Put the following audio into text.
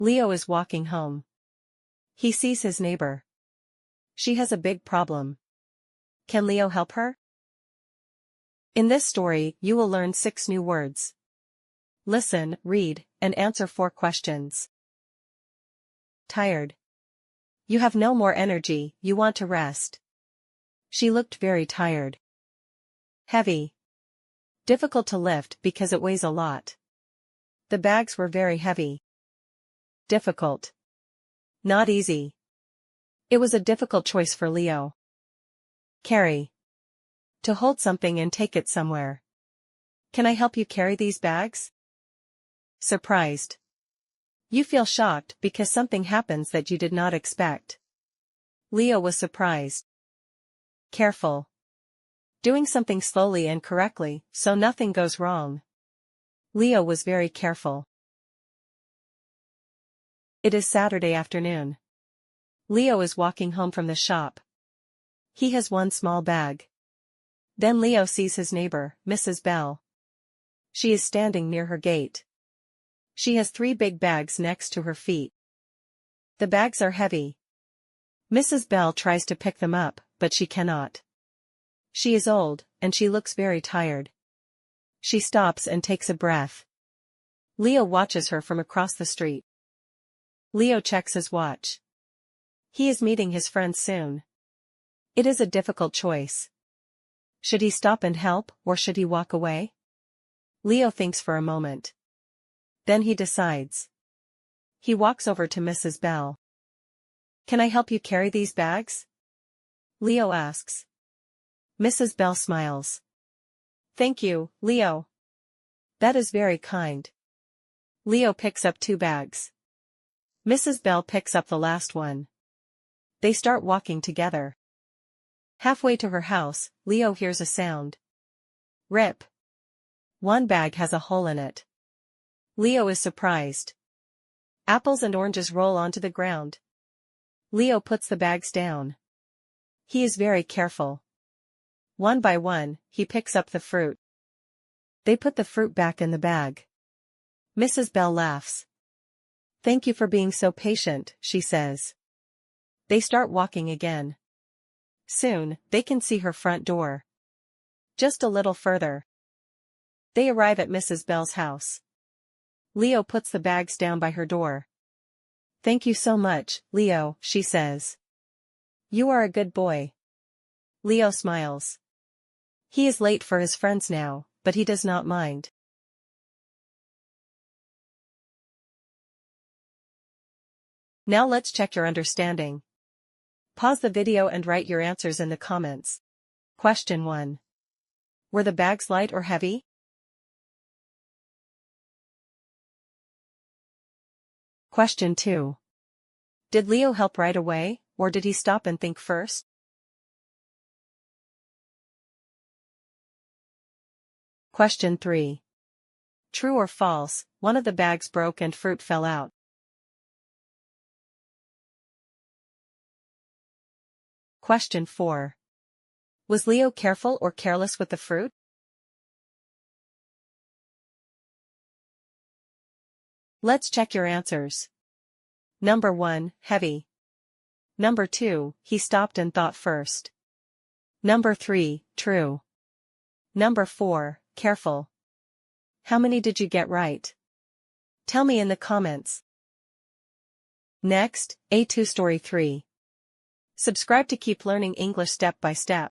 Leo is walking home. He sees his neighbor. She has a big problem. Can Leo help her? In this story, you will learn 6 new words. Listen, read, and answer 4 questions. Tired. You have no more energy, you want to rest. She looked very tired. Heavy. Difficult to lift because it weighs a lot. The bags were very heavy. Difficult. Not easy. It was a difficult choice for Leo. Carry. To hold something and take it somewhere. Can I help you carry these bags? Surprised. You feel shocked because something happens that you did not expect. Leo was surprised. Careful. Doing something slowly and correctly, so nothing goes wrong. Leo was very careful. It is Saturday afternoon. Leo is walking home from the shop. He has one small bag. Then Leo sees his neighbor, Mrs. Bell. She is standing near her gate. She has 3 big bags next to her feet. The bags are heavy. Mrs. Bell tries to pick them up, but she cannot. She is old, and she looks very tired. She stops and takes a breath. Leo watches her from across the street. Leo checks his watch. He is meeting his friends soon. It is a difficult choice. Should he stop and help, or should he walk away? Leo thinks for a moment. Then he decides. He walks over to Mrs. Bell. Can I help you carry these bags? Leo asks. Mrs. Bell smiles. Thank you, Leo. That is very kind. Leo picks up 2 bags. Mrs. Bell picks up the last one. They start walking together. Halfway to her house, Leo hears a sound. Rip. One bag has a hole in it. Leo is surprised. Apples and oranges roll onto the ground. Leo puts the bags down. He is very careful. One by one, he picks up the fruit. They put the fruit back in the bag. Mrs. Bell laughs. Thank you for being so patient, she says. They start walking again. Soon, they can see her front door. Just a little further. They arrive at Mrs. Bell's house. Leo puts the bags down by her door. Thank you so much, Leo, she says. You are a good boy. Leo smiles. He is late for his friends now, but he does not mind. Now let's check your understanding. Pause the video and write your answers in the comments. Question 1. Were the bags light or heavy? Question 2. Did Leo help right away, or did he stop and think first? Question 3. True or false, one of the bags broke and fruit fell out. Question 4. Was Leo careful or careless with the fruit? Let's check your answers. Number 1, heavy. Number 2, he stopped and thought first. Number 3, true. Number 4, careful. How many did you get right? Tell me in the comments. Next, A2 Story 3. Subscribe to keep learning English step by step.